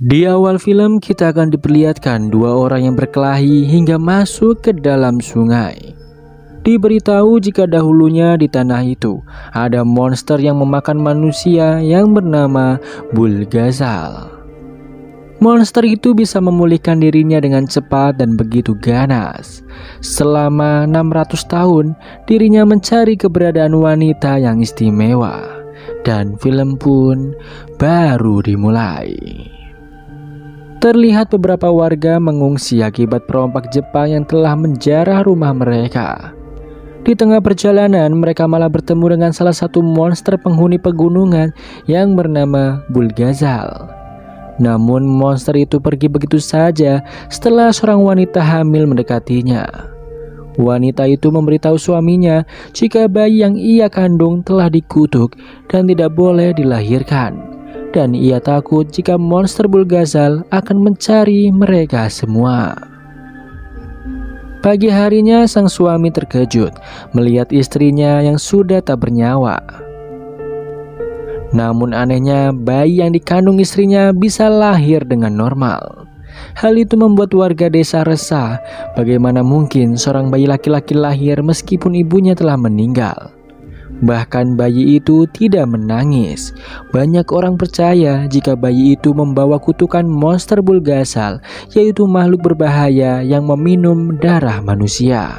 Di awal film kita akan diperlihatkan dua orang yang berkelahi hingga masuk ke dalam sungai. Diberitahu jika dahulunya di tanah itu ada monster yang memakan manusia yang bernama Bulgazal. Monster itu bisa memulihkan dirinya dengan cepat dan begitu ganas. Selama 600 tahun dirinya mencari keberadaan wanita yang istimewa. Dan film pun baru dimulai. Terlihat beberapa warga mengungsi akibat perompak Jepang yang telah menjarah rumah mereka. Di tengah perjalanan mereka malah bertemu dengan salah satu monster penghuni pegunungan yang bernama Bulgazal. Namun monster itu pergi begitu saja setelah seorang wanita hamil mendekatinya. Wanita itu memberitahu suaminya jika bayi yang ia kandung telah dikutuk dan tidak boleh dilahirkan. Dan ia takut jika monster Bulgazal akan mencari mereka semua. Pagi harinya sang suami terkejut melihat istrinya yang sudah tak bernyawa. Namun anehnya bayi yang dikandung istrinya bisa lahir dengan normal. Hal itu membuat warga desa resah. Bagaimana mungkin seorang bayi laki-laki lahir meskipun ibunya telah meninggal? Bahkan bayi itu tidak menangis. Banyak orang percaya jika bayi itu membawa kutukan monster Bulgazal, yaitu makhluk berbahaya yang meminum darah manusia.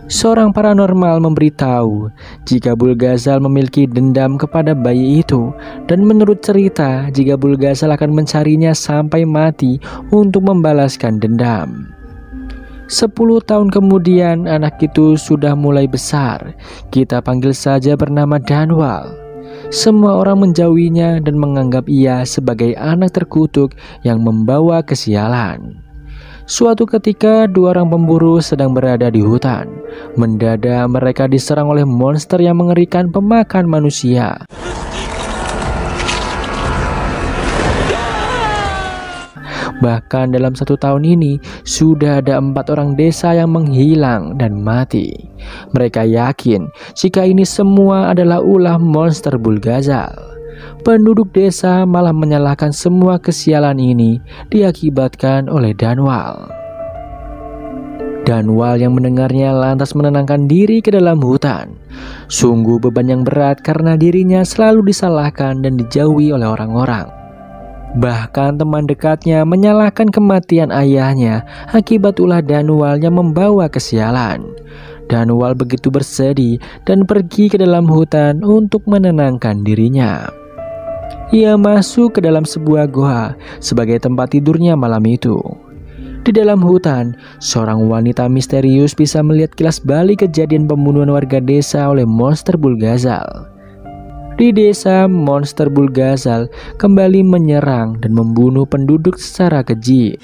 Seorang paranormal memberitahu jika Bulgazal memiliki dendam kepada bayi itu, dan menurut cerita jika Bulgazal akan mencarinya sampai mati untuk membalaskan dendam. 10 tahun kemudian anak itu sudah mulai besar. Kita panggil saja bernama Danwal. Semua orang menjauhinya dan menganggap ia sebagai anak terkutuk yang membawa kesialan. Suatu ketika dua orang pemburu sedang berada di hutan. Mendadak mereka diserang oleh monster yang mengerikan pemakan manusia. Bahkan dalam 1 tahun ini sudah ada 4 orang desa yang menghilang dan mati. Mereka yakin jika ini semua adalah ulah monster Bulgazal. Penduduk desa malah menyalahkan semua kesialan ini diakibatkan oleh Danwal. Danwal yang mendengarnya lantas menenangkan diri ke dalam hutan. Sungguh beban yang berat karena dirinya selalu disalahkan dan dijauhi oleh orang-orang. Bahkan teman dekatnya menyalahkan kematian ayahnya akibat ulah Danwal yang membawa kesialan. Danwal begitu bersedih dan pergi ke dalam hutan untuk menenangkan dirinya. Ia masuk ke dalam sebuah goa sebagai tempat tidurnya malam itu. Di dalam hutan, seorang wanita misterius bisa melihat kilas balik kejadian pembunuhan warga desa oleh monster Bulgazal. Di desa, monster Bulgazal kembali menyerang dan membunuh penduduk secara keji.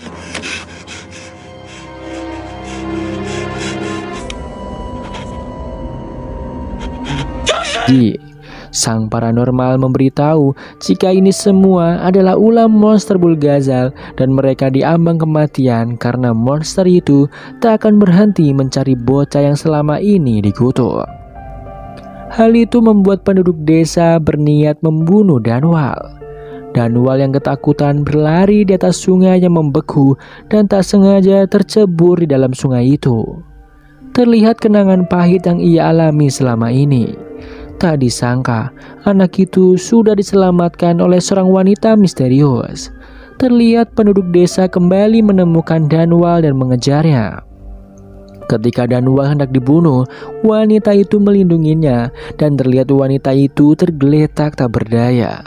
Sang paranormal memberitahu jika ini semua adalah ulah monster Bulgazal dan mereka diambang kematian karena monster itu tak akan berhenti mencari bocah yang selama ini dikutuk. Hal itu membuat penduduk desa berniat membunuh Danwal. Danwal yang ketakutan berlari di atas sungai yang membeku dan tak sengaja tercebur di dalam sungai itu. Terlihat kenangan pahit yang ia alami selama ini. Tak disangka, anak itu sudah diselamatkan oleh seorang wanita misterius. Terlihat penduduk desa kembali menemukan Danwal dan mengejarnya. Ketika Danwal hendak dibunuh, wanita itu melindunginya dan terlihat wanita itu tergeletak tak berdaya.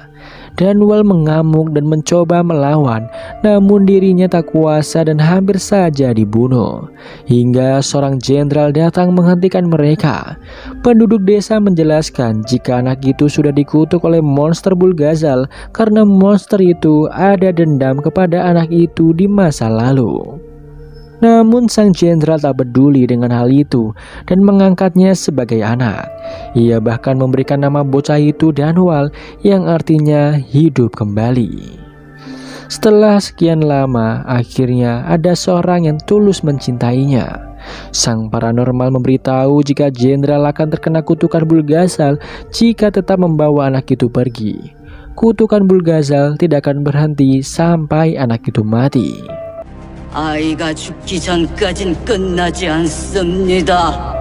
Danwal mengamuk dan mencoba melawan, namun dirinya tak kuasa dan hampir saja dibunuh. Hingga seorang jenderal datang menghentikan mereka. Penduduk desa menjelaskan jika anak itu sudah dikutuk oleh monster Bulgazal karena monster itu ada dendam kepada anak itu di masa lalu. Namun sang jenderal tak peduli dengan hal itu dan mengangkatnya sebagai anak. Ia bahkan memberikan nama bocah itu Danwal yang artinya hidup kembali. Setelah sekian lama, akhirnya ada seorang yang tulus mencintainya. Sang paranormal memberitahu jika jenderal akan terkena kutukan Bulgazal jika tetap membawa anak itu pergi. kutukan Bulgazal tidak akan berhenti sampai anak itu mati. 아이가 죽기 전까진 끝나지 않습니다.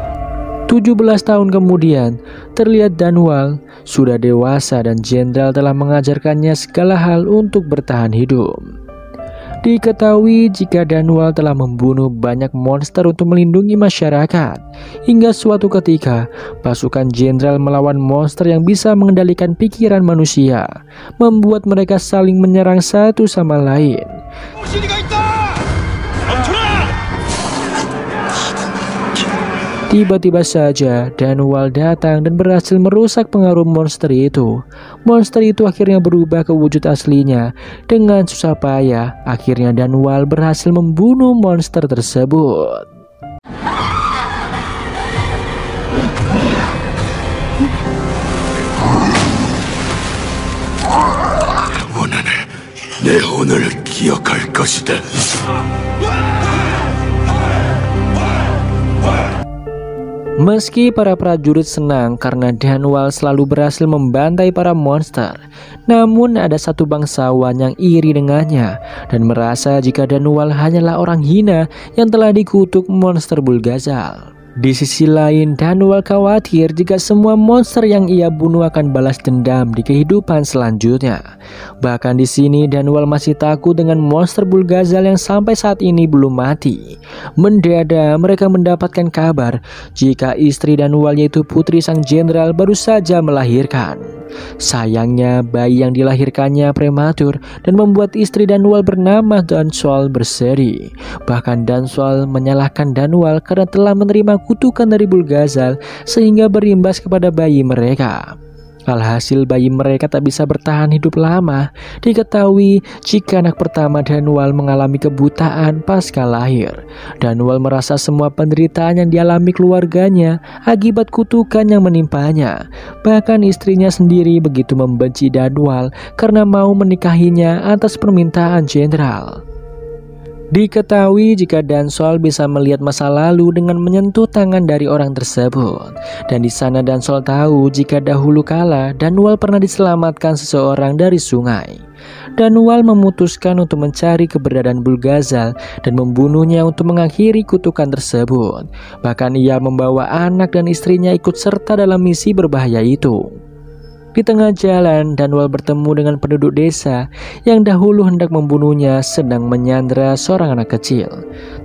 17 tahun kemudian, terlihat Dunwall sudah dewasa dan jenderal telah mengajarkannya segala hal untuk bertahan hidup. Diketahui jika Dunwall telah membunuh banyak monster untuk melindungi masyarakat, hingga suatu ketika pasukan jenderal melawan monster yang bisa mengendalikan pikiran manusia, membuat mereka saling menyerang satu sama lain. Tiba-tiba saja Dunwall datang dan berhasil merusak pengaruh monster itu. Monster itu akhirnya berubah ke wujud aslinya. Dengan susah payah, akhirnya Dunwall berhasil membunuh monster tersebut. 내 오늘을 기억할 것이다. Meski para prajurit senang karena Dunwall selalu berhasil membantai para monster, namun ada satu bangsawan yang iri dengannya dan merasa jika Dunwall hanyalah orang hina yang telah dikutuk monster Bulgazal. Di sisi lain, Dunwall khawatir jika semua monster yang ia bunuh akan balas dendam di kehidupan selanjutnya. Bahkan di sini Dunwall masih takut dengan monster Bulgazal yang sampai saat ini belum mati. Mendadak mereka mendapatkan kabar jika istri Dunwall yaitu putri sang jenderal baru saja melahirkan. Sayangnya bayi yang dilahirkannya prematur dan membuat istri Dunwall bernama Dunwall bersedih. Bahkan Dunwall menyalahkan Dunwall karena telah menerima kutukan dari Bulgazal sehingga berimbas kepada bayi mereka. Alhasil bayi mereka tak bisa bertahan hidup lama. Diketahui jika anak pertama Dunwall mengalami kebutaan pasca lahir. Dunwall merasa semua penderitaan yang dialami keluarganya akibat kutukan yang menimpanya. Bahkan istrinya sendiri begitu membenci Dunwall karena mau menikahinya atas permintaan jenderal. Diketahui jika Dunwall bisa melihat masa lalu dengan menyentuh tangan dari orang tersebut. Dan di sana Dunwall tahu jika dahulu kala Dunwall pernah diselamatkan seseorang dari sungai. Dunwall memutuskan untuk mencari keberadaan Bulgazal dan membunuhnya untuk mengakhiri kutukan tersebut. Bahkan ia membawa anak dan istrinya ikut serta dalam misi berbahaya itu. Di tengah jalan, Dunwall bertemu dengan penduduk desa yang dahulu hendak membunuhnya sedang menyandra seorang anak kecil.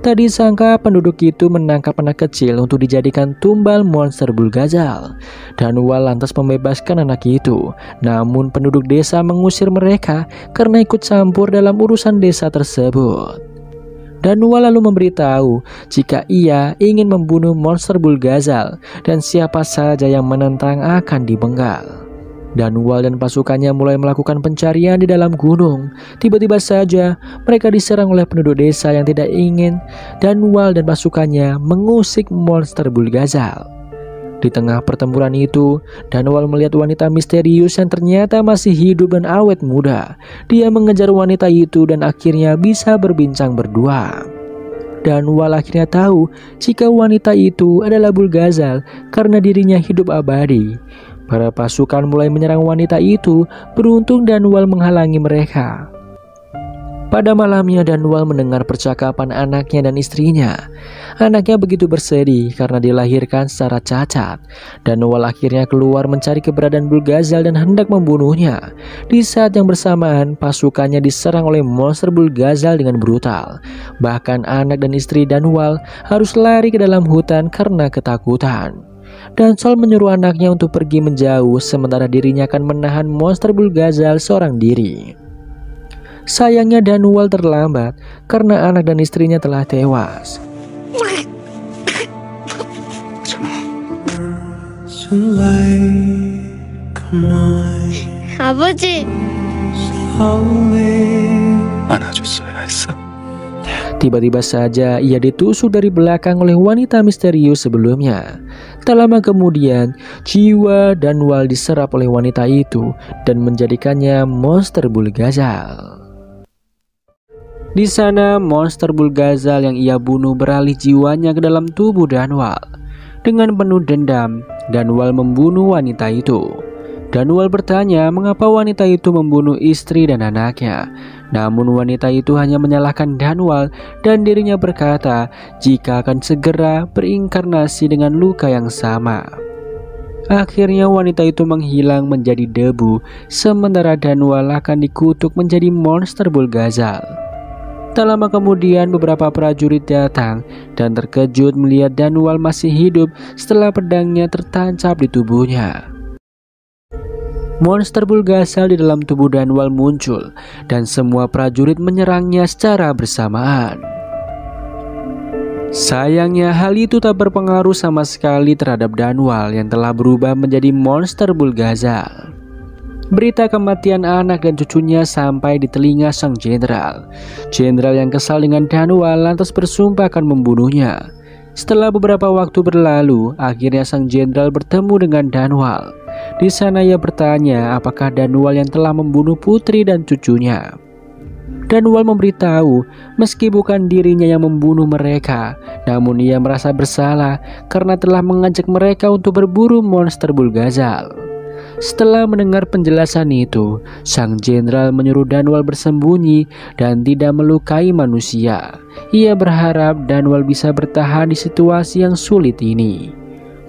Tak disangka penduduk itu menangkap anak kecil untuk dijadikan tumbal monster Bulgazal. Dunwall lantas membebaskan anak itu, namun penduduk desa mengusir mereka karena ikut campur dalam urusan desa tersebut. Dunwall lalu memberitahu jika ia ingin membunuh monster Bulgazal dan siapa saja yang menentang akan dibenggal. Dunwall dan pasukannya mulai melakukan pencarian di dalam gunung. Tiba-tiba saja mereka diserang oleh penduduk desa yang tidak ingin Dunwall dan pasukannya mengusik monster Bulgazal. Di tengah pertempuran itu, Dunwall melihat wanita misterius yang ternyata masih hidup dan awet muda. Dia mengejar wanita itu dan akhirnya bisa berbincang berdua. Dunwall akhirnya tahu jika wanita itu adalah Bulgazal karena dirinya hidup abadi. Para pasukan mulai menyerang wanita itu, beruntung Dunwall menghalangi mereka. Pada malamnya Dunwall mendengar percakapan anaknya dan istrinya. Anaknya begitu bersedih karena dilahirkan secara cacat. Dunwall akhirnya keluar mencari keberadaan Bulgazal dan hendak membunuhnya. Di saat yang bersamaan, pasukannya diserang oleh monster Bulgazal dengan brutal. Bahkan anak dan istri Dunwall harus lari ke dalam hutan karena ketakutan. Dunwall menyuruh anaknya untuk pergi menjauh sementara dirinya akan menahan monster Bulgazal seorang diri. Sayangnya Dunwall terlambat karena anak dan istrinya telah tewas. 아버지. 안아줬어야 했어. Tiba-tiba saja ia ditusuk dari belakang oleh wanita misterius sebelumnya. Tak lama kemudian, jiwa Dunwall diserap oleh wanita itu dan menjadikannya monster Bulgazal. Di sana, monster Bulgazal yang ia bunuh beralih jiwanya ke dalam tubuh Dunwall. Dengan penuh dendam, Dunwall membunuh wanita itu. Danwal bertanya mengapa wanita itu membunuh istri dan anaknya. Namun wanita itu hanya menyalahkan Danwal dan dirinya berkata jika akan segera berinkarnasi dengan luka yang sama. Akhirnya wanita itu menghilang menjadi debu, sementara Danwal akan dikutuk menjadi monster Bulgazal. Tak lama kemudian beberapa prajurit datang dan terkejut melihat Danwal masih hidup setelah pedangnya tertancap di tubuhnya. Monster Bulgazal di dalam tubuh Danwal muncul dan semua prajurit menyerangnya secara bersamaan. Sayangnya hal itu tak berpengaruh sama sekali terhadap Danwal yang telah berubah menjadi monster Bulgazal. Berita kematian anak dan cucunya sampai di telinga sang jenderal. Jenderal yang kesal dengan Danwal lantas bersumpah akan membunuhnya. Setelah beberapa waktu berlalu, akhirnya sang jenderal bertemu dengan Danwal. Di sana ia bertanya apakah Danwal yang telah membunuh putri dan cucunya. Danwal memberitahu meski bukan dirinya yang membunuh mereka, namun ia merasa bersalah karena telah mengajak mereka untuk berburu monster Bulgazal. Setelah mendengar penjelasan itu, sang jenderal menyuruh Danwal bersembunyi dan tidak melukai manusia. Ia berharap Danwal bisa bertahan di situasi yang sulit ini.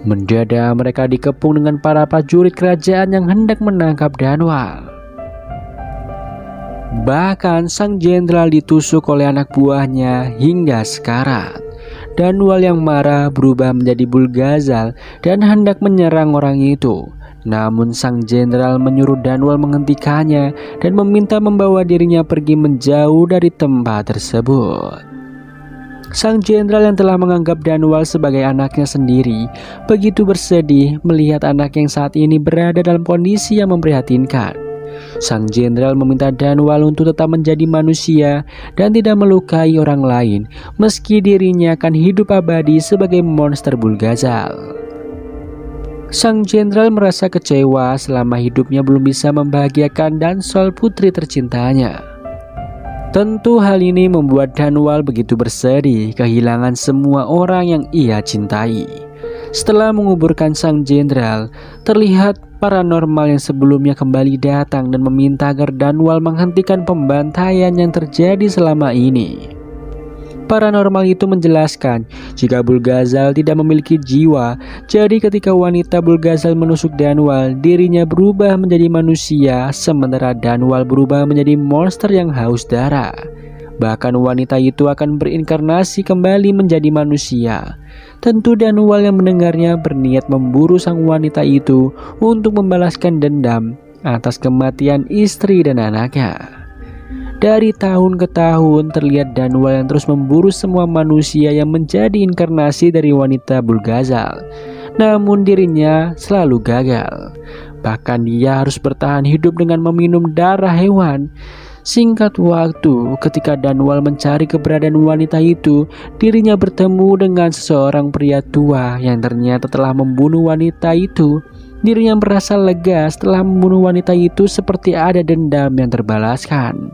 Mendadak mereka dikepung dengan para prajurit kerajaan yang hendak menangkap Danwal. Bahkan sang jenderal ditusuk oleh anak buahnya hingga sekarat. Danwal yang marah berubah menjadi Bulgazal dan hendak menyerang orang itu. Namun sang jenderal menyuruh Danwal menghentikannya dan meminta membawa dirinya pergi menjauh dari tempat tersebut. Sang jenderal yang telah menganggap Danwal sebagai anaknya sendiri begitu bersedih melihat anak yang saat ini berada dalam kondisi yang memprihatinkan. Sang jenderal meminta Danwal untuk tetap menjadi manusia dan tidak melukai orang lain meski dirinya akan hidup abadi sebagai monster Bulgazal. Sang jenderal merasa kecewa selama hidupnya belum bisa membahagiakan Dansol putri tercintanya. Tentu hal ini membuat Danwal begitu bersedih kehilangan semua orang yang ia cintai. Setelah menguburkan sang jenderal, terlihat paranormal yang sebelumnya kembali datang dan meminta agar Danwal menghentikan pembantaian yang terjadi selama ini. Paranormal itu menjelaskan jika Bulgazal tidak memiliki jiwa, jadi ketika wanita Bulgazal menusuk Danwal, dirinya berubah menjadi manusia, sementara Danwal berubah menjadi monster yang haus darah. Bahkan wanita itu akan berinkarnasi kembali menjadi manusia. Tentu Danwal yang mendengarnya berniat memburu sang wanita itu untuk membalaskan dendam atas kematian istri dan anaknya. Dari tahun ke tahun terlihat Danwal yang terus memburu semua manusia yang menjadi inkarnasi dari wanita Bulgazal. Namun dirinya selalu gagal. Bahkan dia harus bertahan hidup dengan meminum darah hewan. Singkat waktu, ketika Danwal mencari keberadaan wanita itu, dirinya bertemu dengan seseorang pria tua yang ternyata telah membunuh wanita itu. Dirinya merasa lega setelah membunuh wanita itu seperti ada dendam yang terbalaskan.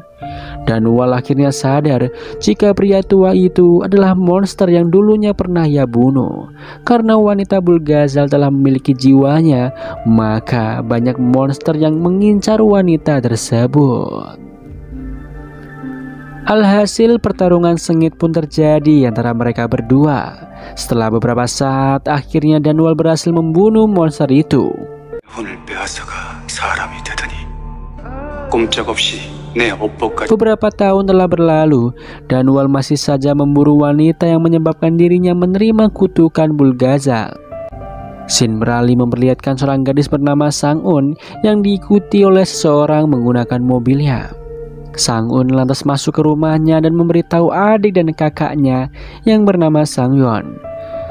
Danwal akhirnya sadar jika pria tua itu adalah monster yang dulunya pernah ia bunuh. Karena wanita Bulgazal telah memiliki jiwanya, maka banyak monster yang mengincar wanita tersebut. Alhasil pertarungan sengit pun terjadi antara mereka berdua. Setelah beberapa saat, akhirnya Danwal berhasil membunuh monster itu. Beberapa tahun telah berlalu, Danwal masih saja memburu wanita yang menyebabkan dirinya menerima kutukan Bulgazal. Scene beralih memperlihatkan seorang gadis bernama Sang-un yang diikuti oleh seseorang menggunakan mobilnya. Sang-un lantas masuk ke rumahnya dan memberitahu adik dan kakaknya yang bernama Sang-yeon.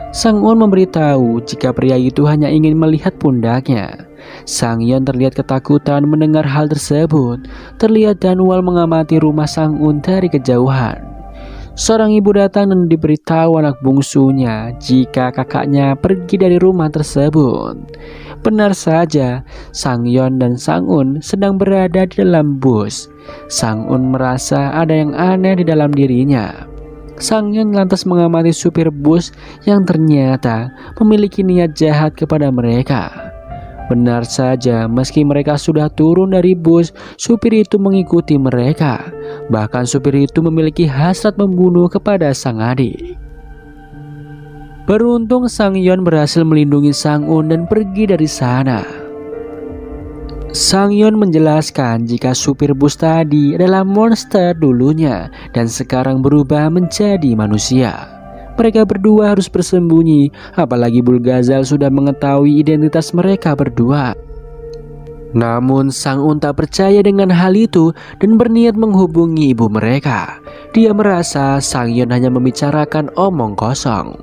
Sang-un memberitahu jika pria itu hanya ingin melihat pundaknya. Sang-yeon terlihat ketakutan mendengar hal tersebut. Terlihat Danwal mengamati rumah Sang-un dari kejauhan. Seorang ibu datang dan diberitahu anak bungsunya jika kakaknya pergi dari rumah tersebut. Benar saja, Sang-yeon dan Sang-un sedang berada di dalam bus. Sang-un merasa ada yang aneh di dalam dirinya. Sang-yeon lantas mengamati supir bus yang ternyata memiliki niat jahat kepada mereka. Benar saja, meski mereka sudah turun dari bus, supir itu mengikuti mereka. Bahkan supir itu memiliki hasrat membunuh kepada sang adik. Beruntung Sang Yeon berhasil melindungi Sang Un dan pergi dari sana. Sang Yeon menjelaskan jika supir bus tadi adalah monster dulunya dan sekarang berubah menjadi manusia. Mereka berdua harus bersembunyi, apalagi Bulgazal sudah mengetahui identitas mereka berdua. Namun Sang Un tak percaya dengan hal itu dan berniat menghubungi ibu mereka. Dia merasa Sang Yeon hanya membicarakan omong kosong.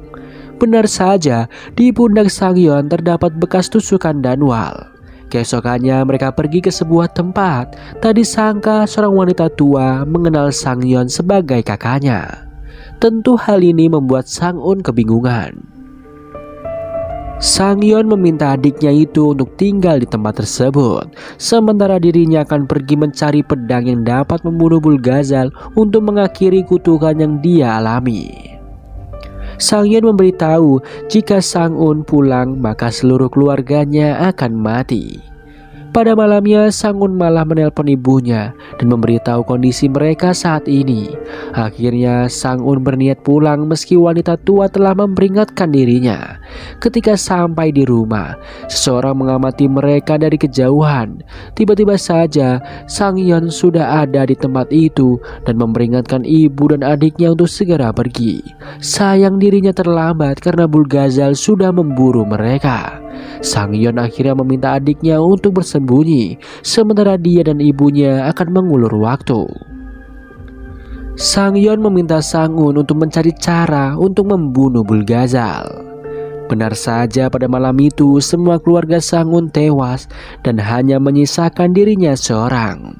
Benar saja, di pundak Sang Yeon terdapat bekas tusukan Danwal. Keesokannya mereka pergi ke sebuah tempat. Tak disangka seorang wanita tua mengenal Sang Yeon sebagai kakaknya. Tentu hal ini membuat Sang Un kebingungan. Sang Yeon meminta adiknya itu untuk tinggal di tempat tersebut, sementara dirinya akan pergi mencari pedang yang dapat membunuh Bulgazal untuk mengakhiri kutukan yang dia alami. Sang Yeon memberitahu jika Sang Un pulang maka seluruh keluarganya akan mati. Pada malamnya Sang Un malah menelpon ibunya dan memberitahu kondisi mereka saat ini. Akhirnya Sang Un berniat pulang meski wanita tua telah memperingatkan dirinya. Ketika sampai di rumah, seseorang mengamati mereka dari kejauhan. Tiba-tiba saja Sang Yeon sudah ada di tempat itu dan memperingatkan ibu dan adiknya untuk segera pergi. Sayang dirinya terlambat karena Bulgazal sudah memburu mereka. Sang Yeon akhirnya meminta adiknya untuk bersembunyi, sementara dia dan ibunya akan mengulur waktu. Sang Yeon meminta Sang Un untuk mencari cara untuk membunuh Bulgazal. Benar saja, pada malam itu semua keluarga Sang Un tewas dan hanya menyisakan dirinya seorang.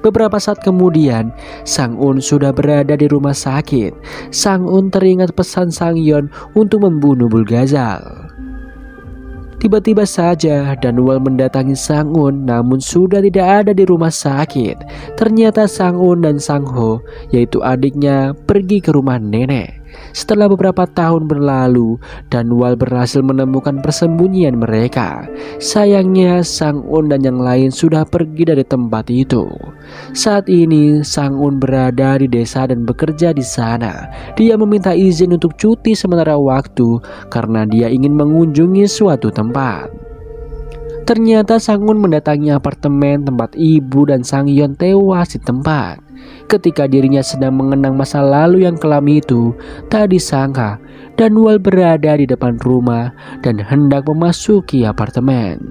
Beberapa saat kemudian, Sang Un sudah berada di rumah sakit. Sang Un teringat pesan Sang Yeon untuk membunuh Bulgazal. Tiba-tiba saja Danwal mendatangi Sang Un, namun sudah tidak ada di rumah sakit. Ternyata Sang Un dan Sang Ho, yaitu adiknya, pergi ke rumah nenek. Setelah beberapa tahun berlalu, Danwal berhasil menemukan persembunyian mereka. Sayangnya Sang Un dan yang lain sudah pergi dari tempat itu. Saat ini Sang Un berada di desa dan bekerja di sana. Dia meminta izin untuk cuti sementara waktu karena dia ingin mengunjungi suatu tempat. Ternyata Sang Un mendatangi apartemen tempat ibu dan Sang Yeon tewas di tempat. Ketika dirinya sedang mengenang masa lalu yang kelam itu, tak disangka Danwal berada di depan rumah dan hendak memasuki apartemen.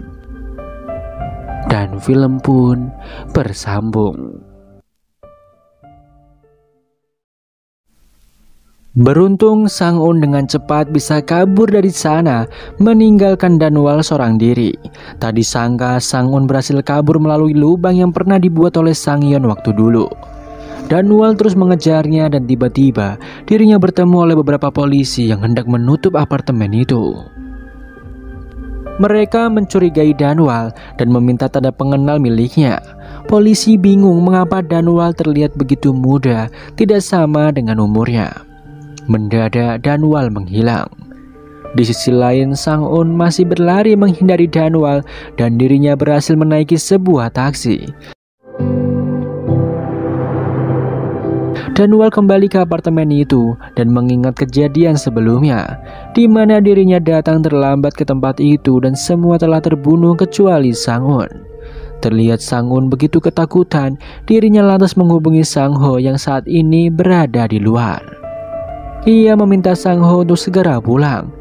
Dan film pun bersambung. Beruntung Sang Un dengan cepat bisa kabur dari sana, meninggalkan Danwal seorang diri. Tak disangka Sang Un berhasil kabur melalui lubang yang pernah dibuat oleh Sang Yeon waktu dulu. Danwal terus mengejarnya dan tiba-tiba dirinya bertemu oleh beberapa polisi yang hendak menutup apartemen itu. Mereka mencurigai Danwal dan meminta tanda pengenal miliknya. Polisi bingung mengapa Danwal terlihat begitu muda, tidak sama dengan umurnya. Mendadak Danwal menghilang. Di sisi lain Sang Un masih berlari menghindari Danwal dan dirinya berhasil menaiki sebuah taksi. Danwal kembali ke apartemen itu dan mengingat kejadian sebelumnya, di mana dirinya datang terlambat ke tempat itu dan semua telah terbunuh kecuali Sang Un. Terlihat Sang Un begitu ketakutan, dirinya lantas menghubungi Sang Ho yang saat ini berada di luar. Ia meminta Sang Ho untuk segera pulang.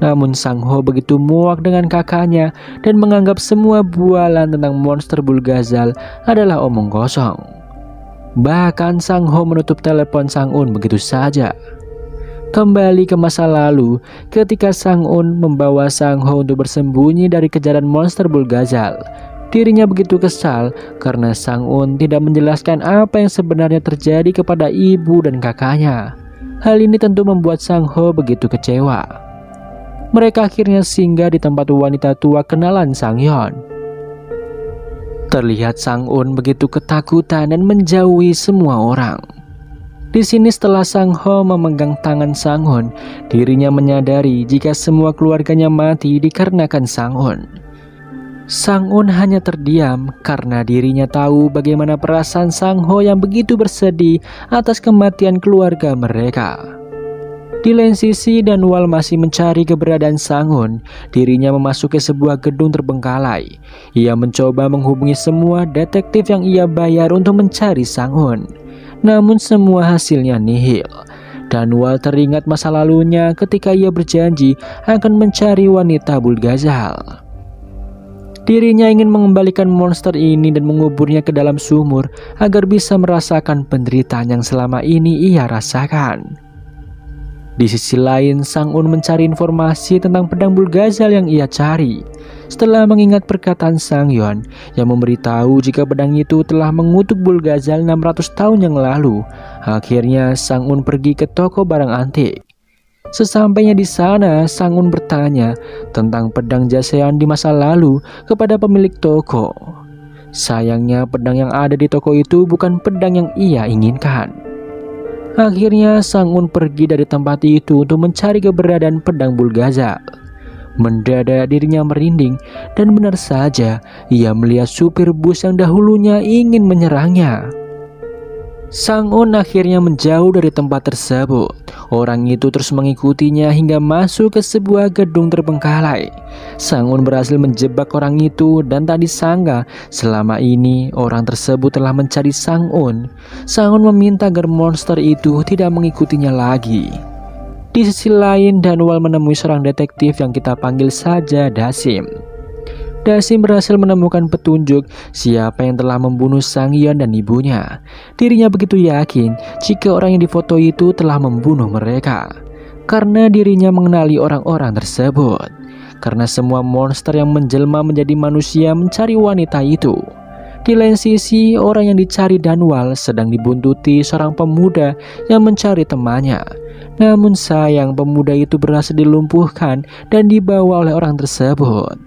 Namun Sang Ho begitu muak dengan kakaknya dan menganggap semua bualan tentang monster Bulgazal adalah omong kosong. Bahkan Sang Ho menutup telepon Sang Un begitu saja. Kembali ke masa lalu, ketika Sang Un membawa Sang Ho untuk bersembunyi dari kejaran monster Bulgazal, dirinya begitu kesal karena Sang Un tidak menjelaskan apa yang sebenarnya terjadi kepada ibu dan kakaknya. Hal ini tentu membuat Sang Ho begitu kecewa. Mereka akhirnya singgah di tempat wanita tua kenalan Sang Yeon. Terlihat Sang Un begitu ketakutan dan menjauhi semua orang. Di sini setelah Sang Ho memegang tangan Sang Un, dirinya menyadari jika semua keluarganya mati dikarenakan Sang Un. Sang-un hanya terdiam karena dirinya tahu bagaimana perasaan Sang-ho yang begitu bersedih atas kematian keluarga mereka. Di lain sisi, Danwal masih mencari keberadaan Sang-un. Dirinya memasuki sebuah gedung terbengkalai. Ia mencoba menghubungi semua detektif yang ia bayar untuk mencari Sang-un. Namun semua hasilnya nihil. Danwal teringat masa lalunya ketika ia berjanji akan mencari wanita Bulgazal. Dirinya ingin mengembalikan monster ini dan menguburnya ke dalam sumur agar bisa merasakan penderitaan yang selama ini ia rasakan. Di sisi lain, Sang-un mencari informasi tentang pedang Bulgazal yang ia cari. Setelah mengingat perkataan Sang-yeon yang memberitahu jika pedang itu telah mengutuk Bulgazal 600 tahun yang lalu, akhirnya Sang-un pergi ke toko barang antik. Sesampainya di sana, Sang-un bertanya tentang pedang Joseon di masa lalu kepada pemilik toko. Sayangnya pedang yang ada di toko itu bukan pedang yang ia inginkan. Akhirnya Sang-un pergi dari tempat itu untuk mencari keberadaan pedang Bulgazal. Mendadak dirinya merinding dan benar saja ia melihat supir bus yang dahulunya ingin menyerangnya. Sang-un akhirnya menjauh dari tempat tersebut. Orang itu terus mengikutinya hingga masuk ke sebuah gedung terbengkalai. Sang-un berhasil menjebak orang itu dan tak disangka selama ini orang tersebut telah mencari Sang-un. Sang-un meminta agar monster itu tidak mengikutinya lagi. Di sisi lain, Danwal menemui seorang detektif yang kita panggil saja Dasim. Dasim berhasil menemukan petunjuk siapa yang telah membunuh Sang-yeon dan ibunya. Dirinya begitu yakin jika orang yang difoto itu telah membunuh mereka, karena dirinya mengenali orang-orang tersebut. Karena semua monster yang menjelma menjadi manusia mencari wanita itu. Di lain sisi, orang yang dicari Danwal sedang dibuntuti seorang pemuda yang mencari temannya. Namun sayang, pemuda itu berhasil dilumpuhkan dan dibawa oleh orang tersebut.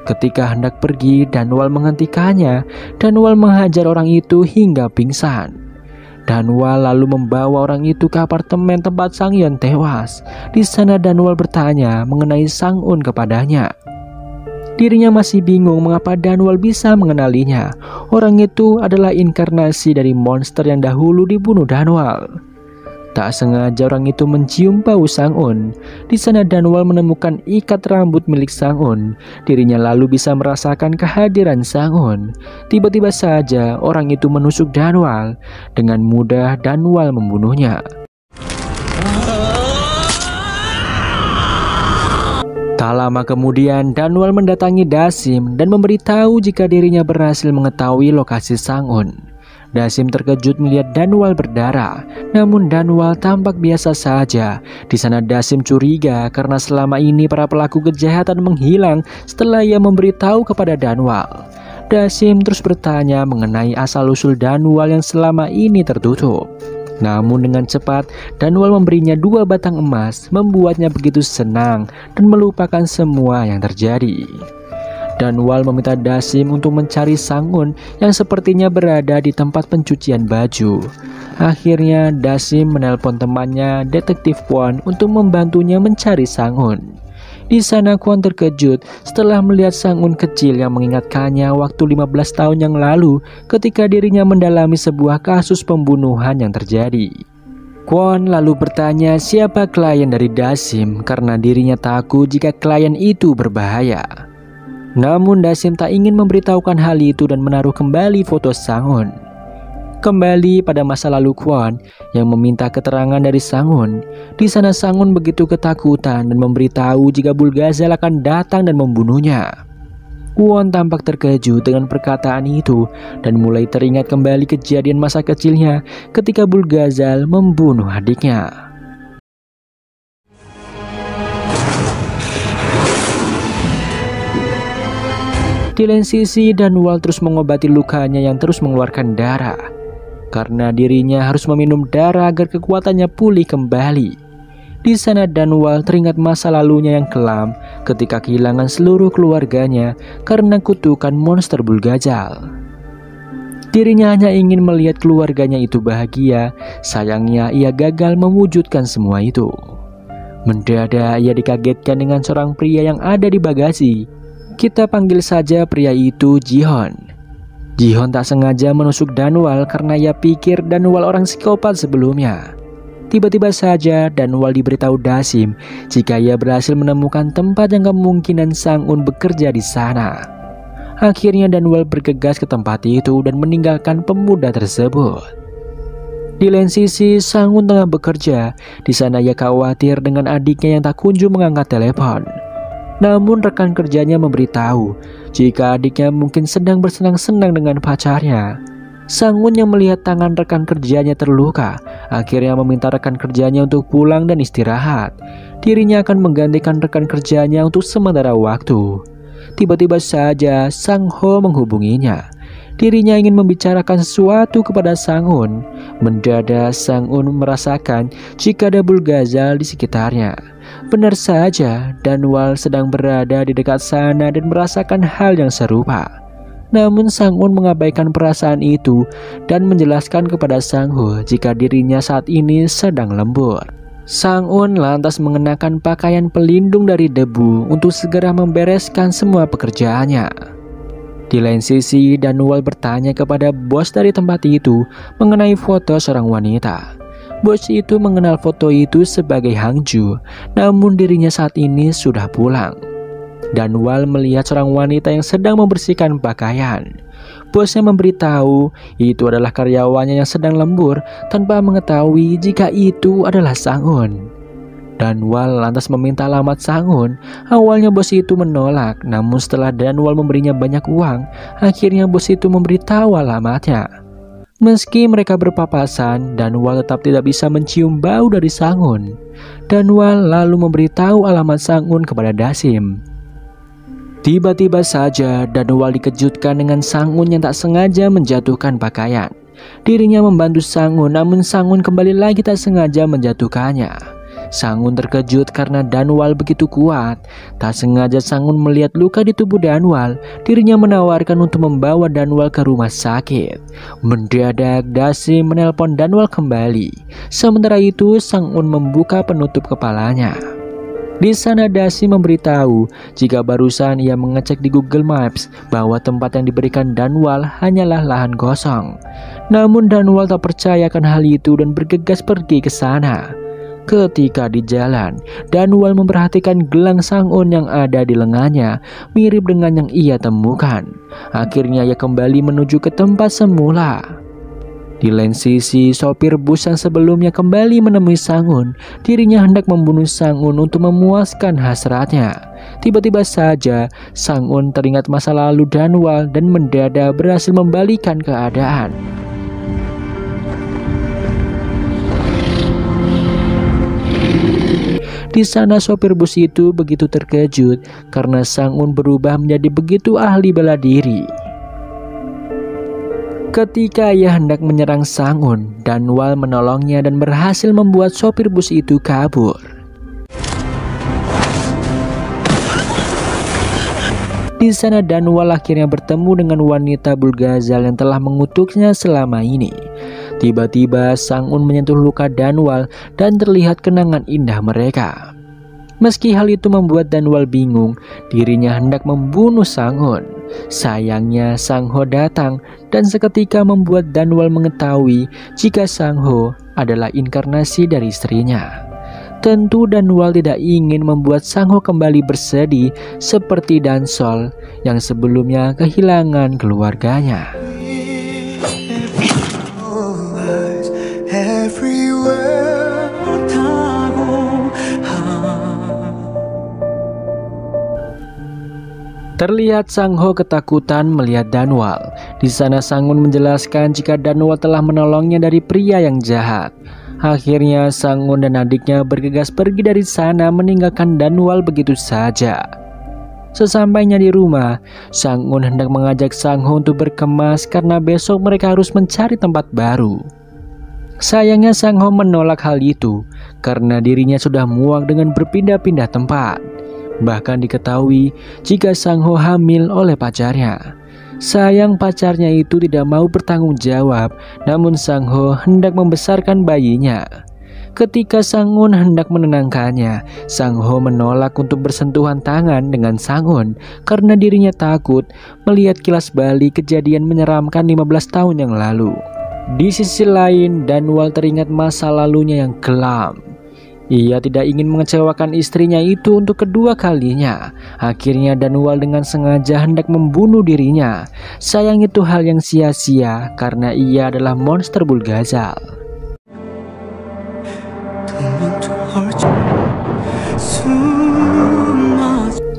Ketika hendak pergi, Danwal menghentikannya. Danwal menghajar orang itu hingga pingsan. Danwal lalu membawa orang itu ke apartemen tempat Sang-yeon tewas. Di sana Danwal bertanya mengenai Sang-un kepadanya. Dirinya masih bingung mengapa Danwal bisa mengenalinya. Orang itu adalah inkarnasi dari monster yang dahulu dibunuh Danwal. Tak sengaja orang itu mencium bau Sang-un. Di sana Danwal menemukan ikat rambut milik Sang-un. Dirinya lalu bisa merasakan kehadiran Sang-un. Tiba-tiba saja orang itu menusuk Danwal. Dengan mudah Danwal membunuhnya. Tak lama kemudian Danwal mendatangi Dasim dan memberitahu jika dirinya berhasil mengetahui lokasi Sang-un. Dasim terkejut melihat Danwal berdarah, namun Danwal tampak biasa saja. Di sana Dasim curiga karena selama ini para pelaku kejahatan menghilang setelah ia memberitahu kepada Danwal. Dasim terus bertanya mengenai asal-usul Danwal yang selama ini tertutup. Namun dengan cepat Danwal memberinya 2 batang emas, membuatnya begitu senang dan melupakan semua yang terjadi. Danwal meminta Dasim untuk mencari Sang-un yang sepertinya berada di tempat pencucian baju. Akhirnya Dasim menelpon temannya detektif Kwon untuk membantunya mencari Sang-un. Di sana Kwon terkejut setelah melihat Sang-un kecil yang mengingatkannya waktu 15 tahun yang lalu ketika dirinya mendalami sebuah kasus pembunuhan yang terjadi. Kwon lalu bertanya siapa klien dari Dasim karena dirinya takut jika klien itu berbahaya. Namun Dasim tak ingin memberitahukan hal itu dan menaruh kembali foto Sang-un. Kembali pada masa lalu Kwon yang meminta keterangan dari Sang-un. Di sana Sang-un begitu ketakutan dan memberitahu jika Bulgazal akan datang dan membunuhnya. Kwon tampak terkejut dengan perkataan itu dan mulai teringat kembali kejadian masa kecilnya ketika Bulgazal membunuh adiknya. Di lain sisi, Danwal terus mengobati lukanya yang terus mengeluarkan darah. Karena dirinya harus meminum darah agar kekuatannya pulih kembali. Di sana Danwal teringat masa lalunya yang kelam ketika kehilangan seluruh keluarganya karena kutukan monster Bulgazal. Dirinya hanya ingin melihat keluarganya itu bahagia, sayangnya ia gagal mewujudkan semua itu. Mendadak ia dikagetkan dengan seorang pria yang ada di bagasi. Kita panggil saja pria itu Jihon. Jihon tak sengaja menusuk Danwal karena ia pikir Danwal orang psikopat sebelumnya. Tiba-tiba saja Danwal diberitahu Dasim jika ia berhasil menemukan tempat yang kemungkinan Sang-un bekerja di sana. Akhirnya Danwal bergegas ke tempat itu dan meninggalkan pemuda tersebut. Di lain sisi, Sang-un tengah bekerja. Di sana ia khawatir dengan adiknya yang tak kunjung mengangkat telepon. Namun rekan kerjanya memberitahu jika adiknya mungkin sedang bersenang-senang dengan pacarnya. Sang-un yang melihat tangan rekan kerjanya terluka akhirnya meminta rekan kerjanya untuk pulang dan istirahat. Dirinya akan menggantikan rekan kerjanya untuk sementara waktu. Tiba-tiba saja Sang-ho menghubunginya. Dirinya ingin membicarakan sesuatu kepada Sang-un. Mendadak Sang-un merasakan jika ada Bulgazal di sekitarnya. Benar saja, Danwal sedang berada di dekat sana dan merasakan hal yang serupa. Namun Sang-un mengabaikan perasaan itu dan menjelaskan kepada Sang-ho jika dirinya saat ini sedang lembur. Sang-un lantas mengenakan pakaian pelindung dari debu untuk segera membereskan semua pekerjaannya. Di lain sisi, Danwal bertanya kepada bos dari tempat itu mengenai foto seorang wanita. Bos itu mengenal foto itu sebagai Hangju, namun dirinya saat ini sudah pulang. Danwal melihat seorang wanita yang sedang membersihkan pakaian. Bosnya memberitahu itu adalah karyawannya yang sedang lembur tanpa mengetahui jika itu adalah Sang-un. Danwal lantas meminta alamat Sang-un. Awalnya bos itu menolak, namun setelah Danwal memberinya banyak uang, akhirnya bos itu memberitahu alamatnya. Meski mereka berpapasan, Danwal tetap tidak bisa mencium bau dari Sang-un. Danwal lalu memberitahu alamat Sang-un kepada Dasim. Tiba-tiba saja Danwal dikejutkan dengan Sang-un yang tak sengaja menjatuhkan pakaian. Dirinya membantu Sang-un, namun Sang-un kembali lagi tak sengaja menjatuhkannya. Sang-un terkejut karena Danwal begitu kuat. Tak sengaja Sang-un melihat luka di tubuh Danwal. Dirinya menawarkan untuk membawa Danwal ke rumah sakit. Mendadak Dasim menelpon Danwal kembali. Sementara itu Sang-un membuka penutup kepalanya. Di sana Dasim memberitahu jika barusan ia mengecek di Google Maps bahwa tempat yang diberikan Danwal hanyalah lahan kosong. Namun Danwal tak percaya akan hal itu dan bergegas pergi ke sana. Ketika di jalan, Danwal memperhatikan gelang Sang-un yang ada di lengannya, mirip dengan yang ia temukan. Akhirnya ia kembali menuju ke tempat semula. Di lain sisi, sopir bus yang sebelumnya kembali menemui Sang-un. Dirinya hendak membunuh Sang-un untuk memuaskan hasratnya. Tiba-tiba saja, Sang-un teringat masa lalu Danwal dan mendadak berhasil membalikan keadaan. Di sana sopir bus itu begitu terkejut karena Sang-un berubah menjadi begitu ahli bela diri. Ketika ia hendak menyerang Sang-un, Danwal menolongnya dan berhasil membuat sopir bus itu kabur. Di sana Danwal akhirnya bertemu dengan wanita Bulgazal yang telah mengutuknya selama ini. Tiba-tiba Sang-un menyentuh luka Danwal dan terlihat kenangan indah mereka. Meski hal itu membuat Danwal bingung, dirinya hendak membunuh Sang-un. Sayangnya Sang-ho datang dan seketika membuat Danwal mengetahui jika Sang-ho adalah inkarnasi dari istrinya. Tentu Danwal tidak ingin membuat Sang-ho kembali bersedih seperti Dansol yang sebelumnya kehilangan keluarganya. Terlihat Sang-ho ketakutan melihat Danwal. Di sana Sang-un menjelaskan jika Danwal telah menolongnya dari pria yang jahat. Akhirnya Sang-un dan adiknya bergegas pergi dari sana meninggalkan Danwal begitu saja. Sesampainya di rumah, Sang-un hendak mengajak Sang-ho untuk berkemas karena besok mereka harus mencari tempat baru. Sayangnya Sang-ho menolak hal itu karena dirinya sudah muak dengan berpindah-pindah tempat. Bahkan diketahui jika Sang-ho hamil oleh pacarnya. Sayang pacarnya itu tidak mau bertanggung jawab, namun Sang-ho hendak membesarkan bayinya. Ketika Sang-un hendak menenangkannya, Sang-ho menolak untuk bersentuhan tangan dengan Sang-un karena dirinya takut melihat kilas balik kejadian menyeramkan 15 tahun yang lalu. Di sisi lain, Danwal teringat masa lalunya yang kelam. Ia tidak ingin mengecewakan istrinya itu untuk kedua kalinya. Akhirnya Danwal dengan sengaja hendak membunuh dirinya. Sayang itu hal yang sia-sia karena ia adalah monster Bulgazal.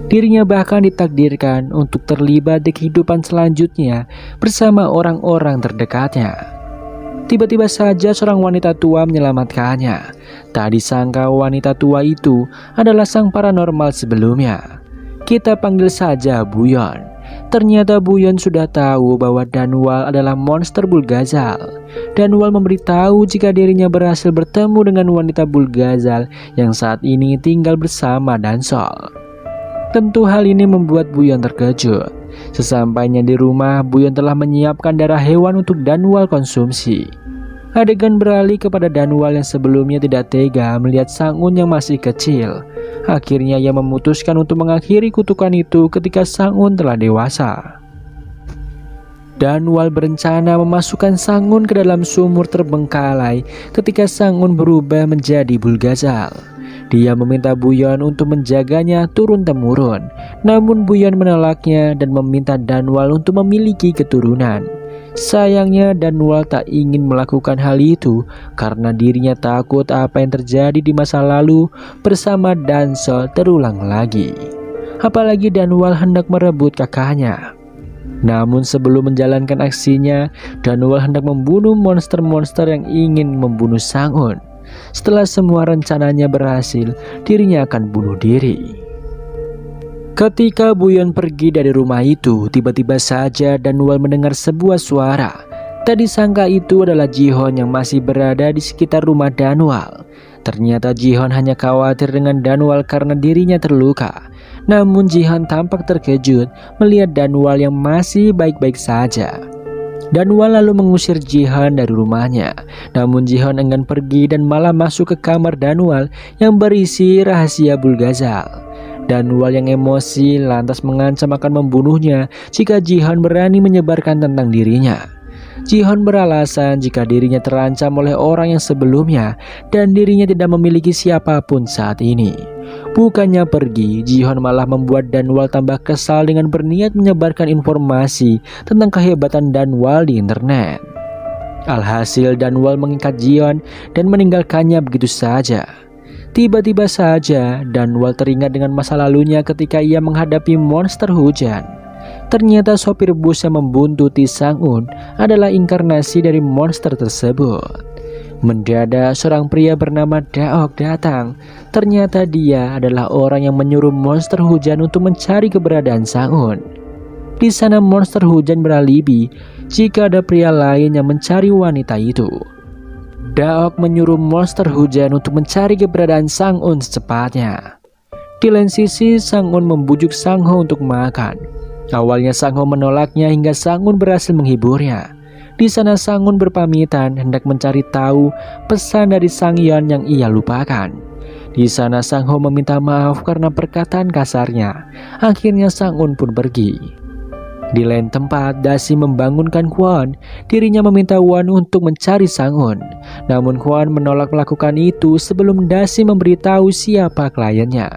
Dirinya bahkan ditakdirkan untuk terlibat di kehidupan selanjutnya bersama orang-orang terdekatnya. Tiba-tiba saja seorang wanita tua menyelamatkannya. Tak disangka wanita tua itu adalah sang paranormal sebelumnya. Kita panggil saja Buyon. Ternyata Buyon sudah tahu bahwa Danwal adalah monster Bulgazal. Danwal memberitahu jika dirinya berhasil bertemu dengan wanita Bulgazal yang saat ini tinggal bersama Dansol. Tentu hal ini membuat Buyon terkejut. Sesampainya di rumah, Buyon telah menyiapkan darah hewan untuk Danwal konsumsi. Adegan beralih kepada Danwal yang sebelumnya tidak tega melihat Sang-un yang masih kecil. Akhirnya ia memutuskan untuk mengakhiri kutukan itu ketika Sang-un telah dewasa. Danwal berencana memasukkan Sang-un ke dalam sumur terbengkalai ketika Sang-un berubah menjadi Bulgazal. Dia meminta Buyon untuk menjaganya turun-temurun, namun Buyon menolaknya dan meminta Danwal untuk memiliki keturunan. Sayangnya Danwal tak ingin melakukan hal itu karena dirinya takut apa yang terjadi di masa lalu bersama Dansol terulang lagi. Apalagi Danwal hendak merebut kakaknya. Namun sebelum menjalankan aksinya, Danwal hendak membunuh monster-monster yang ingin membunuh Sang-un. Setelah semua rencananya berhasil, dirinya akan bunuh diri. Ketika Buyon pergi dari rumah itu, tiba-tiba saja Danwal mendengar sebuah suara. Tak disangka itu adalah Ji-Hon yang masih berada di sekitar rumah Danwal. Ternyata Ji-Hon hanya khawatir dengan Danwal karena dirinya terluka. Namun Ji-Hon tampak terkejut melihat Danwal yang masih baik-baik saja. Danwal lalu mengusir Ji-Hon dari rumahnya. Namun Ji-Hon enggan pergi dan malah masuk ke kamar Danwal yang berisi rahasia Bulgazal. Danwal yang emosi lantas mengancam akan membunuhnya jika Ji-Hon berani menyebarkan tentang dirinya. Ji-Hon beralasan jika dirinya terancam oleh orang yang sebelumnya dan dirinya tidak memiliki siapapun saat ini. Bukannya pergi, Ji-Hon malah membuat Danwal tambah kesal dengan berniat menyebarkan informasi tentang kehebatan Danwal di internet. Alhasil Danwal mengikat Ji-Hon dan meninggalkannya begitu saja. Tiba-tiba saja Danwal teringat dengan masa lalunya ketika ia menghadapi monster hujan. Ternyata sopir bus yang membuntuti Sang-un adalah inkarnasi dari monster tersebut. Mendadak seorang pria bernama Daok datang. Ternyata dia adalah orang yang menyuruh monster hujan untuk mencari keberadaan Sang-un. Di sana monster hujan beralibi jika ada pria lain yang mencari wanita itu. Daok menyuruh monster hujan untuk mencari keberadaan Sang-un secepatnya. Di lain sisi, Sang-un membujuk Sang-ho untuk makan. Awalnya Sang-ho menolaknya hingga Sang-un berhasil menghiburnya. Di sana Sang-un berpamitan hendak mencari tahu pesan dari Sang-yeon yang ia lupakan. Di sana Sang-ho meminta maaf karena perkataan kasarnya. Akhirnya Sang-un pun pergi. Di lain tempat, Dasim membangunkan Kwon. Dirinya meminta Won untuk mencari Sang-un. Namun Kwon menolak melakukan itu sebelum Dasim memberitahu siapa kliennya.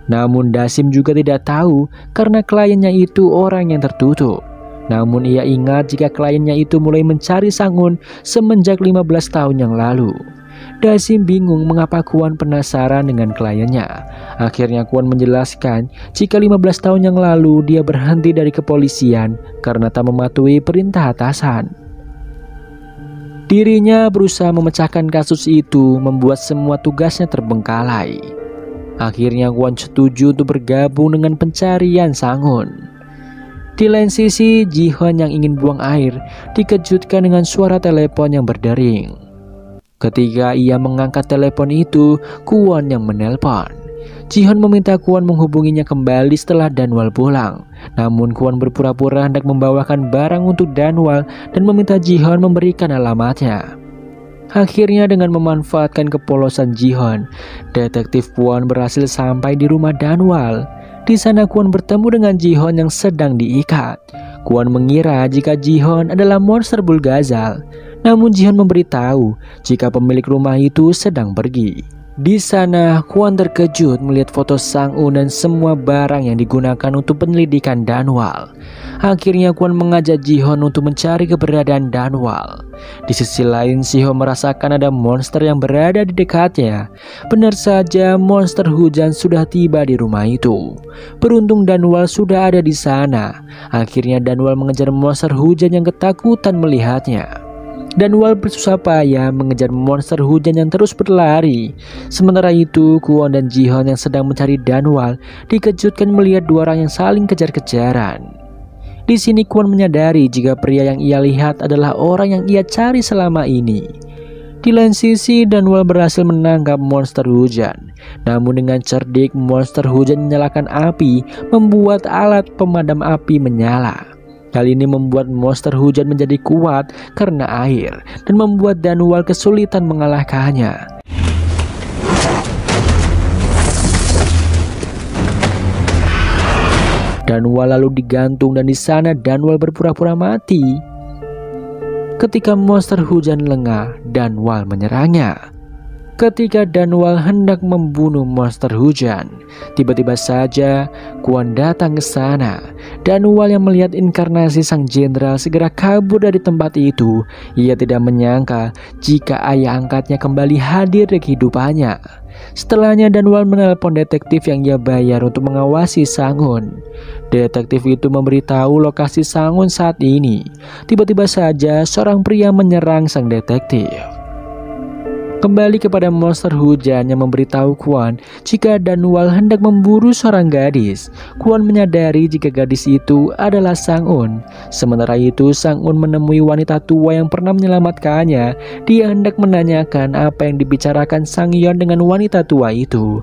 Namun Dasim juga tidak tahu karena kliennya itu orang yang tertutup. Namun ia ingat jika kliennya itu mulai mencari Sang-un semenjak 15 tahun yang lalu. Dasim bingung mengapa Kwon penasaran dengan kliennya. Akhirnya Kwon menjelaskan jika 15 tahun yang lalu dia berhenti dari kepolisian karena tak mematuhi perintah atasan. Dirinya berusaha memecahkan kasus itu, membuat semua tugasnya terbengkalai. Akhirnya Kwon setuju untuk bergabung dengan pencarian Sang-un. Di lain sisi, Ji-Hon yang ingin buang air dikejutkan dengan suara telepon yang berdering. Ketika ia mengangkat telepon itu, Kwon yang menelpon. Ji-Hon meminta Kwon menghubunginya kembali setelah Danwal pulang. Namun Kwon berpura-pura hendak membawakan barang untuk Danwal dan meminta Ji-Hon memberikan alamatnya. Akhirnya dengan memanfaatkan kepolosan Ji-hoon, detektif Kwon berhasil sampai di rumah Danwal. Di sana Kwon bertemu dengan Ji-hoon yang sedang diikat. Kwon mengira jika Ji-hoon adalah monster Bulgazal, namun Ji-hoon memberitahu jika pemilik rumah itu sedang pergi. Di sana Kwon terkejut melihat foto Sang-un dan semua barang yang digunakan untuk penyelidikan Danwal. Akhirnya Kwon mengajak Ji-hoon untuk mencari keberadaan Danwal. Di sisi lain, Si-ho merasakan ada monster yang berada di dekatnya. Benar saja, monster hujan sudah tiba di rumah itu. Beruntung Danwal sudah ada di sana. Akhirnya Danwal mengejar monster hujan yang ketakutan melihatnya. Danwal bersusah payah mengejar monster hujan yang terus berlari. Sementara itu, Kwon dan Ji-hoon yang sedang mencari Danwal dikejutkan melihat dua orang yang saling kejar-kejaran. Di sini Kwon menyadari jika pria yang ia lihat adalah orang yang ia cari selama ini. Di lain sisi, Danwal berhasil menangkap monster hujan. Namun dengan cerdik, monster hujan menyalakan api, membuat alat pemadam api menyala. Hal ini membuat monster hujan menjadi kuat karena air dan membuat Danwal kesulitan mengalahkannya. Danwal lalu digantung dan di sana Danwal berpura-pura mati. Ketika monster hujan lengah, Danwal menyerangnya. Ketika Danwal hendak membunuh monster hujan, tiba-tiba saja Kwon datang ke sana. Danwal yang melihat inkarnasi sang jenderal segera kabur dari tempat itu. Ia tidak menyangka jika ayah angkatnya kembali hadir di kehidupannya. Setelahnya Danwal menelpon detektif yang ia bayar untuk mengawasi Sang-un. Detektif itu memberitahu lokasi Sang-un saat ini. Tiba-tiba saja seorang pria menyerang sang detektif. Kembali kepada monster hujan yang memberitahu Kwon jika Danwal hendak memburu seorang gadis. Kwon menyadari jika gadis itu adalah Sang-un. Sementara itu Sang-un menemui wanita tua yang pernah menyelamatkannya. Dia hendak menanyakan apa yang dibicarakan Sang-yeon dengan wanita tua itu.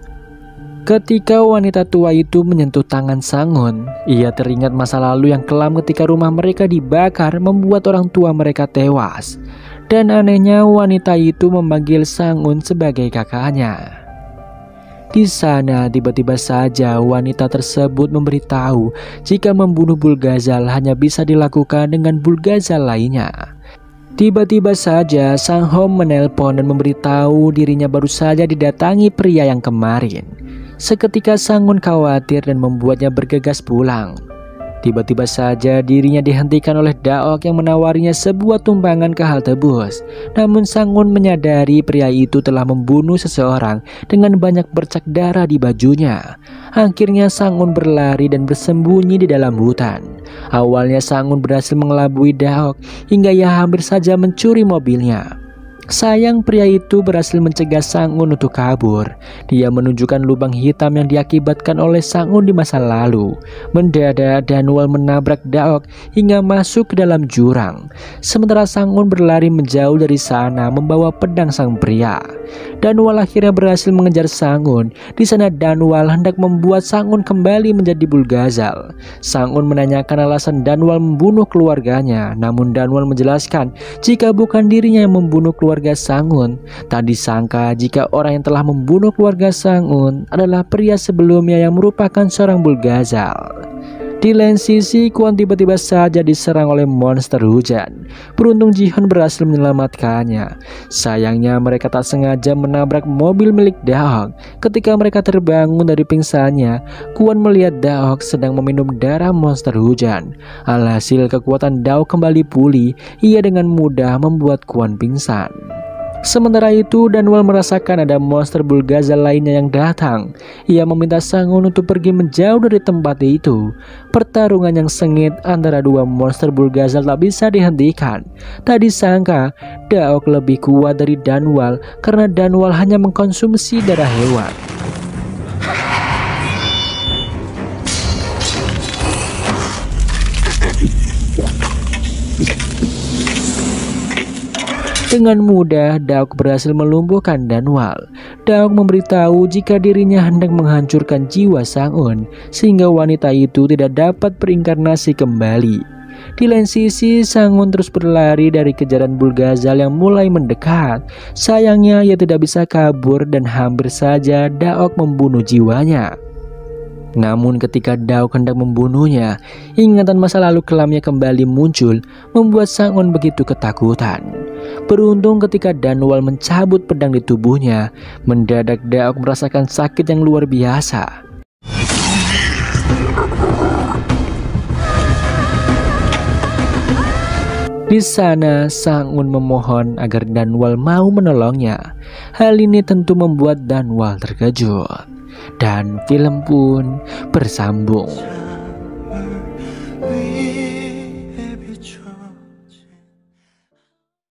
Ketika wanita tua itu menyentuh tangan Sang-un, ia teringat masa lalu yang kelam ketika rumah mereka dibakar membuat orang tua mereka tewas. Dan anehnya wanita itu memanggil Sang-un sebagai kakaknya. Di sana tiba-tiba saja wanita tersebut memberitahu jika membunuh Bulgazal hanya bisa dilakukan dengan Bulgazal lainnya. Tiba-tiba saja Sang-ho menelpon dan memberitahu dirinya baru saja didatangi pria yang kemarin. Seketika Sang-un khawatir dan membuatnya bergegas pulang. Tiba-tiba saja dirinya dihentikan oleh Daok yang menawarinya sebuah tumpangan ke halte bus. Namun Sang-un menyadari pria itu telah membunuh seseorang dengan banyak bercak darah di bajunya. Akhirnya Sang-un berlari dan bersembunyi di dalam hutan. Awalnya Sang-un berhasil mengelabui Daok hingga ia hampir saja mencuri mobilnya. Sayang pria itu berhasil mencegah Sang-un untuk kabur. Dia menunjukkan lubang hitam yang diakibatkan oleh Sang-un di masa lalu. Mendadak Danwal menabrak Daok hingga masuk ke dalam jurang. Sementara Sang-un berlari menjauh dari sana membawa pedang sang pria. Danwal akhirnya berhasil mengejar Sang-un. Di sana Danwal hendak membuat Sang-un kembali menjadi Bulgazal. Sang-un menanyakan alasan Danwal membunuh keluarganya. Namun Danwal menjelaskan jika bukan dirinya yang membunuh keluarga Sang-un. Tak disangka jika orang yang telah membunuh keluarga Sang-un adalah pria sebelumnya yang merupakan seorang Bulgazal. Di lain sisi, Kwon tiba-tiba saja diserang oleh monster hujan. Beruntung Ji-hoon berhasil menyelamatkannya. Sayangnya mereka tak sengaja menabrak mobil milik Daok. Ketika mereka terbangun dari pingsannya, Kwon melihat Daok sedang meminum darah monster hujan. Alhasil kekuatan Daok kembali pulih. Ia dengan mudah membuat Kwon pingsan. Sementara itu Danwal merasakan ada monster Bulgazal lainnya yang datang. Ia meminta Sang-un untuk pergi menjauh dari tempat itu. Pertarungan yang sengit antara dua monster Bulgazal tak bisa dihentikan. Tak disangka Daok lebih kuat dari Danwal karena Danwal hanya mengkonsumsi darah hewan. Dengan mudah, Daok berhasil melumpuhkan Danwal. Daok memberitahu jika dirinya hendak menghancurkan jiwa Sang-un, sehingga wanita itu tidak dapat berinkarnasi kembali. Di lain sisi, Sang-un terus berlari dari kejaran Bulgazal yang mulai mendekat. Sayangnya ia tidak bisa kabur dan hampir saja Daok membunuh jiwanya. Namun ketika Daok hendak membunuhnya, ingatan masa lalu kelamnya kembali muncul, membuat Sang-un begitu ketakutan. Beruntung ketika Dunwall mencabut pedang di tubuhnya, mendadak Daok merasakan sakit yang luar biasa. Di sana, Sang-un memohon agar Dunwall mau menolongnya. Hal ini tentu membuat Dunwall terkejut. Dan film pun bersambung.